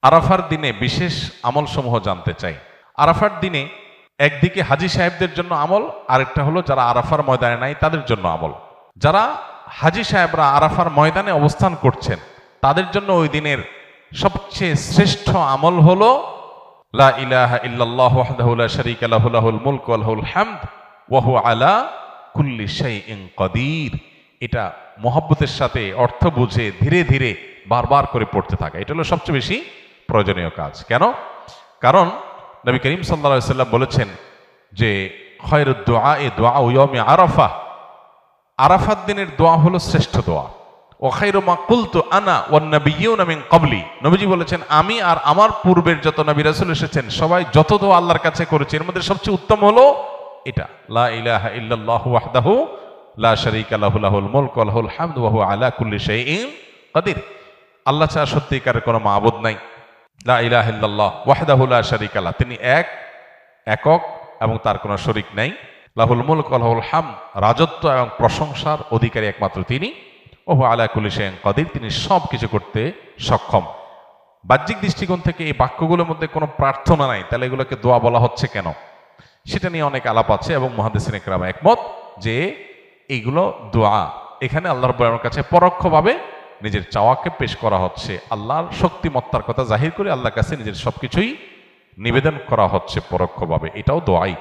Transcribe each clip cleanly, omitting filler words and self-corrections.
আরাফার দিনে বিশেষ আমল সমূহ জানতে চাই। আরাফার দিনে একদিকে হাজী সাহেবদের জন্য আমল, আরেকটা হলো যারা আরাফার ময়দানে নাই তাদের জন্য আমল। যারা হাজী সাহেবরা আরাফার ময়দানে অবস্থান করছেন তাদের জন্য ওই দিনের সবচেয়ে শ্রেষ্ঠ আমল হলো লা ইলাহা ইল্লাল্লাহু ওয়াহদাহু লা শারীকা লাহু লাহুল মুলকু ওয়া লাহুল হামদ ওয়া হুয়া আলা কুল্লি শাইইন কাদির। এটা মহব্বতের সাথে অর্থ বুঝে ধীরে ধীরে বারবার করে পড়তে থাকা, এটা হলো সবচেয়ে বেশি প্রয়োজনীয় কাজ। কেন? কারণ নবী করিম সাল্লাল্লাহু আলাইহি ওয়াসাল্লাম বলেছেন যে খায়রুদ দুআ দুআউ ইয়াউমি আরাফা, আরাফাত দিনের দোয়া হলো শ্রেষ্ঠ দোয়া। ওয়া খায়রু মা কুলতু আনা ওয়ান নাবিয়্যুনা মিন ক্বাবলি, নবীজি বলেছেন আমি আর আমার পূর্বের যত নবী রাসূল এসেছেন সবাই যত দোয়া আল্লাহর কাছে করেছে এর মধ্যে সবচেয়ে উত্তম হলো এটা, লা ইলাহা ইল্লাল্লাহু ওয়াহদাহু লা শারীকা লাহু লাহুল মুলকু ওয়া লাহুল হামদু ওয়া হুয়া আলা কুল্লি শাইইন কাদির। আল্লাহ ছাড়া সত্যিকারের কোনো মাবুদ নাই। লা ইলাহা ইল্লাল্লাহ ওয়াহদাহু লা শারীকা লাহু, তিনি একক এবং তার কোনো শরীক নাই। লাহুল মুলকু ওয়া লাহুল হামদ, রাজত্ব এবং প্রশংসার অধিকারী একমাত্র তিনি। ওয়া হুয়া আলা কুল্লি শাইইন কাদির, তিনি সব কিছু করতে সক্ষম। বাহ্যিক দৃষ্টিকোণ থেকে এই বাক্যগুলোর মধ্যে কোনো প্রার্থনা নাই, তাহলে এগুলোকে দোয়া বলা হচ্ছে কেন? সেটা নিয়ে অনেক আলাপ আছে এবং মুহাদ্দিসিনে কেরাম একমত যে এইগুলো দোয়া। এখানে আল্লাহ রাব্বুল আলামিনের কাছে পরোক্ষভাবে নিজের চাওয়াকে পেশ করা হচ্ছে, আল্লাহর শক্তিমত্তার কথা জাহির করে আল্লাহর কাছে নিজের সবকিছুই নিবেদন করা হচ্ছে পরোক্ষভাবে, এটাও দোয়াই।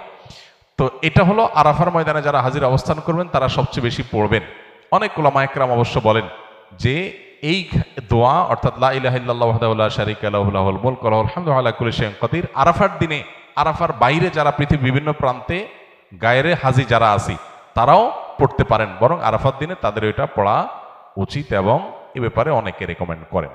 তো এটা হলো আরাফার ময়দানে যারা হাজির অবস্থান করবেন তারা সবচেয়ে বেশি পড়বেন। অনেক উলামায়ে কেরাম অবশ্য বলেন যে এই দোয়া অর্থাৎ লা ইলাহা ইল্লাল্লাহু ওয়াহদাহু লা শারীকা লাহু লাহুল মুলকু ওয়া লাহুল হামদু ওয়া আলা কুল্লি শাইইন কাদির, আরাফার দিনে, আরাফার বাইরে যারা পৃথিবীর বিভিন্ন প্রান্তে গায়রে হাজি যারা আছি তারাও পড়তে পারেন, বরং আরাফার দিনে তাদের এটা পড়া উচিত এবং এ ব্যাপারে অনেকে রেকমেন্ড করেন।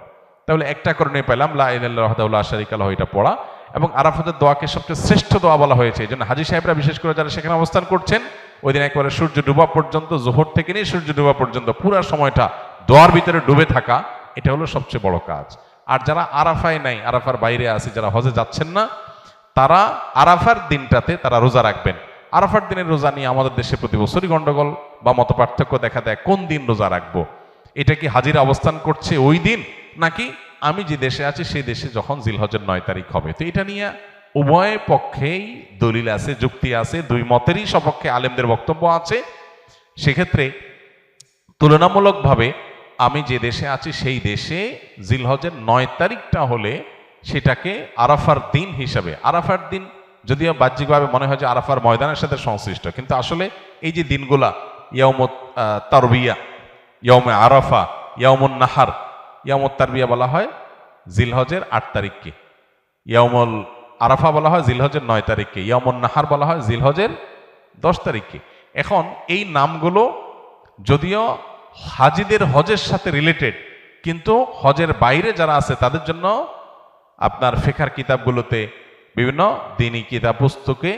তাহলে একটা করণীয় পেলাম লা ইলাহা ইল্লাল্লাহু ওয়াহদাহু লা শারীকা লাহু, এটা পড়া। এবং আরাফাতের দোয়াকে সবচেয়ে শ্রেষ্ঠ দোয়া বলা হয়েছে, এই জন্য হাজী সাহেবরা বিশেষ করে যারা সেখানে অবস্থান করছেন ওই দিন একবারে সূর্য ডুবা পর্যন্ত, জোহর থেকে নিয়ে সূর্য ডুবা পর্যন্ত পুরো সময়টা দোয়ার ভিতরে ডুবে থাকা, এটা হলো সবচেয়ে বড় কাজ। আর যারা আরাফায় নাই, আরাফার বাইরে আছে, যারা হজে যাচ্ছেন না, তারা আরাফার দিনটাতে তারা রোজা রাখবেন। আরাফার দিনের রোজা নিয়ে আমাদের দেশে প্রতি বছরই গন্ডগোল বা মত পার্থক্য দেখা দেয়, কোন দিন রোজা রাখবো? এটা কি হাজিরা অবস্থান করছে ওই দিন, নাকি আমি যে দেশে আছি সেই দেশে যখন জিলহজের 9 তারিখ হবে? তো এটা নিয়ে উভয় পক্ষেই দলিল আছে, যুক্তি আছে, দুই মতেরই সপক্ষে আলেমদের বক্তব্য আছে। সেক্ষেত্রে তুলনামূলকভাবে আমি যে দেশে আছি সেই দেশে জিলহজের 9 তারিখটা হলে সেটাকে আরাফার দিন হিসাবে, আরাফার দিন যদিও বাহ্যিকভাবে মনে হয় যে আরাফার ময়দানের সাথে সংশ্লিষ্ট, কিন্তু আসলে এই যে দিনগুলা ইয়াউমুত তারবিয়া, ইয়াউমে আরাফা, ইয়াউমুন নাহার, ইয়াউমুত তারবিয়া বলা হয় জিলহজের 8 তারিখকে, ইয়াউমুল আরাফা বলা হয় জিলহজের 9 তারিখকে, ইয়াউমুন নাহার বলা হয় জিলহজের 10 তারিখকে। এখন এই নামগুলো যদিও হাজিদের হজের সাথে রিলেটেড, কিন্তু হজের বাইরে যারা আছে তাদের জন্য আপনার ফিকহের কিতাবগুলোতে বিভিন্ন দ্বীনি কিতাব পুস্তকে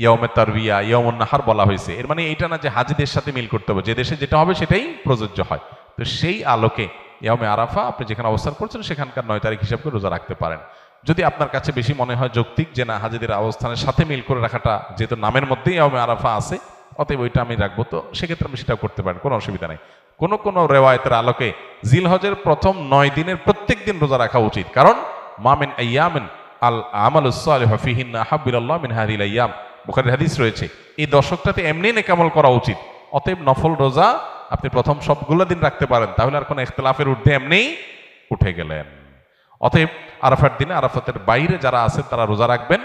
ইয়াউমে তারবিয়া, ইয়াউমুন নাহার বলা হয়েছে। এর মানে এইটা না যে হাজিদের সাথে মিল করতে হবে, যে দেশে যেটা হবে সেটাই প্রযোজ্য হয়। তো সেই আলোকে ইয়াউমে আরাফা আপনি যেখানে অবস্থান করছেন সেখানকার 9 তারিখ হিসাবে রোজা রাখতে পারেন। যদি আপনার কাছে বেশি মনে হয় যৌক্তিক যে না হাজিদের অবস্থানের সাথে মিল করে রাখাটা, যেহেতু নামের মধ্যেই ইয়াউমে আরাফা আছে, অতএব ওইটা আমি রাখবো, তো সেক্ষেত্রে আমি সেটাও করতে পারেন, কোনো অসুবিধা নেই। কোন কোন রেওয়ায়েতের আলোকে জিলহজের প্রথম 9 দিনের প্রত্যেক দিন রোজা রাখা উচিত, কারণ মা মিন আইয়ামিন আল আমালুস সালিহু ফিহিন্না আহাব্বু ইলাল্লাহ মিন হাযিহিল আইয়াম, বুখারীর হাদিস রয়েছে। এই দশকটাতে এমনি নেক আমল করা উচিত, অতএব নফল রোজা আপনি প্রথম সবগুলো দিন রাখতে পারেন, তাহলে আর কোনো ইখতিলাফের ঊর্ধ্বে এমনিই উঠে গেলেন। অতএব আরাফার দিনে আরাফাতের বাইরে যারা আছেন তারা রোজা রাখবেন,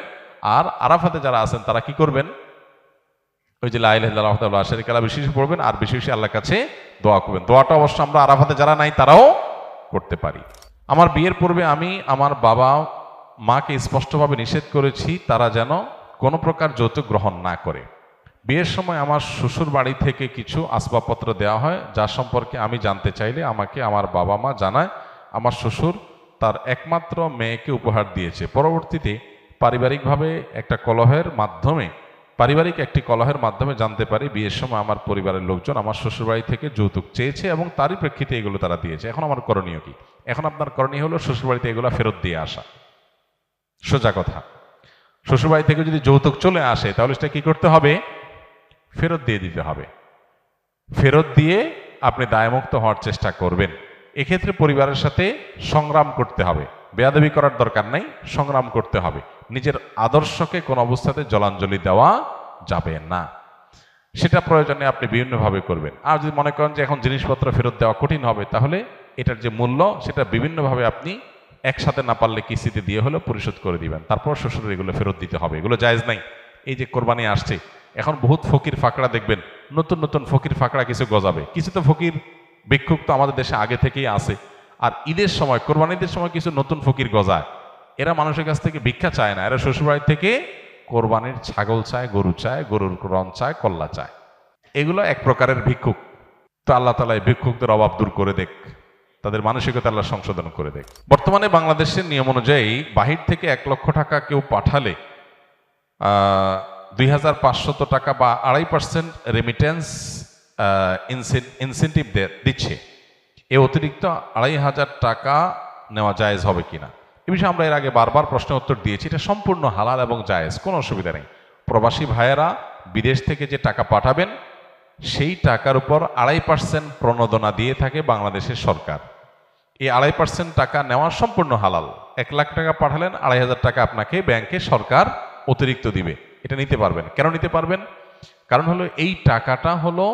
আর আরাফাতে যারা আছেন তারা কি করবেন? ওই যে লা ইলাহা ইল্লাল্লাহু ওয়াহদাহু লা শারীকা লাহু বেশি পড়বেন আর বেশি বেশি আল্লাহর কাছে দোয়া করবেন। দোয়াটা অবশ্য আমরা আরাফাতে যারা নাই তারাও করতে পারি। আমার বিয়ের পূর্বে আমি আমার বাবা মাকে স্পষ্টভাবে নিষেধ করেছি তারা যেন কোনো প্রকার যৌতুক গ্রহণ না করে। বিয়ের সময় আমার শ্বশুর বাড়ি থেকে কিছু আসবাবপত্র দেওয়া হয়, যা সম্পর্কে আমি জানতে চাইলে আমাকে আমার বাবা মা জানায় আমার শ্বশুর তার একমাত্র মেয়েকে উপহার দিয়েছে। পরবর্তীতে পারিবারিক একটি কলহের মাধ্যমে জানতে পারি বিয়ের সময় আমার পরিবারের লোকজন আমার শ্বশুরবাড়ি থেকে যৌতুক চেয়েছে এবং তারই প্রেক্ষিতে এগুলো তারা দিয়েছে। এখন আমার করণীয় কি? এখন আপনার করণীয় হলো শ্বশুরবাড়িতে এগুলো ফেরত দিয়ে আসা। সোজা কথা, শ্বশুরবাড়ি থেকে যদি যৌতুক চলে আসে তাহলে সেটা কি করতে হবে? ফেরত দিয়ে দিতে হবে। ফেরত দিয়ে আপনি দায়মুক্ত হওয়ার চেষ্টা করবেন। এক্ষেত্রে পরিবারের সাথে সংগ্রাম করতে হবে, বেয়াদবি করার দরকার নাই, সংগ্রাম করতে হবে। নিজের আদর্শকে কোন অবস্থাতে জলাঞ্জলি দেওয়া যাবে না। সেটা প্রয়োজনে আপনি বিভিন্নভাবে করবেন। আর যদি মনে করেন যে এখন জিনিসপত্র ফেরত দেওয়া কঠিন হবে, তাহলে এটার যে মূল্য সেটা বিভিন্নভাবে আপনি একসাথে না পারলে কিস্তিতে দিয়ে হলেও পরিশোধ করে দিবেন, তারপর শ্বশুরের এগুলো ফেরত দিতে হবে। এগুলো জায়েজ নাই। এই যে কোরবানি আসছে, এখন বহুত ফকির ফাকড়া দেখবেন, নতুন নতুন ফকির ফাকড়া কিছু গজাবে। কিছু তো ফকির ভিক্ষুক তো আমাদের দেশে আগে থেকেই আছে। আর ঈদের সময়, কোরবানিদের সময় কিছু নতুন ফকির গজায়। এরা মানুষের কাছ থেকে ভিক্ষা চায় না, এরা শ্বশুরবাড়ি থেকে কোরবানির ছাগল চায়, গরু চায়, গরুর রণ চায়, কল্লা চায়। এগুলো এক প্রকারের ভিক্ষুক। তো আল্লাহ তাআলা এই ভিক্ষুকদের অভাব দূর করে দেখ, তাদের মানসিকতা আল্লাহ সংশোধন করে দেখ। বর্তমানে বাংলাদেশের নিয়ম অনুযায়ী বাহির থেকে 1 লক্ষ টাকা কেউ পাঠালে 2500 টাকা বা 2.5% রেমিটেন্স ইনসেন্টিভ দিচ্ছে। এ অতিরিক্ত 2500 টাকা নেওয়া জায়েজ হবে কিনা, এ বিষয়ে আমরা এর আগে বারবার প্রশ্নের উত্তর দিয়েছি। এটা সম্পূর্ণ হালাল এবং জায়েজ, কোনো অসুবিধা নেই। প্রবাসী ভাইয়েরা বিদেশ থেকে যে টাকা পাঠাবেন, সেই টাকার উপর 2.5% প্রণোদনা দিয়ে থাকে বাংলাদেশের সরকার। এই 2.5% টাকা নেওয়া সম্পূর্ণ হালাল। 1 লাখ টাকা পাঠালেন, 2500 টাকা আপনাকে ব্যাংকে সরকার অতিরিক্ত দিবে। এটা নিতে পারবেন। কেন নিতে পারবেন? কারণ হলো এই টাকাটা হলো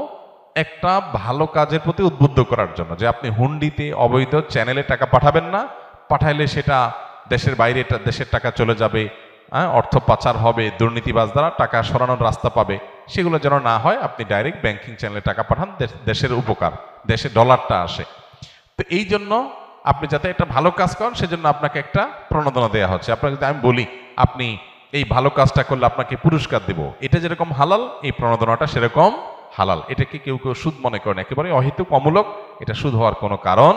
একটা ভালো কাজের প্রতি উদ্বুদ্ধ করার জন্য, যে আপনি হুন্ডিতে অবৈধ চ্যানেলে টাকা পাঠাবেন না। পাঠাইলে সেটা দেশের বাইরে দেশের টাকা চলে যাবে, অর্থ পাচার হবে, দুর্নীতিবাজ দ্বারা টাকা সরানোর রাস্তা পাবে। সেগুলো যেন না হয়, আপনি ডাইরেক্ট ব্যাংকিং চ্যানেলে টাকা পাঠান, দেশের উপকার, দেশে ডলারটা আসে। তো এই জন্য আপনি যাতে একটা ভালো কাজ করেন, সেজন্য আপনাকে একটা প্রণোদনা দেওয়া হচ্ছে। আপনাকে যদি আমি বলি আপনি এই ভালো কাজটা করলে আপনাকে পুরস্কার দেব, এটা যেরকম হালাল, এই প্রণোদনাটা সেরকম হালাল। এটাকে কেউ কেউ সুদ মনে করেন, একেবারে অহেতুক, অমূলক। এটা সুদ হওয়ার কোনো কারণ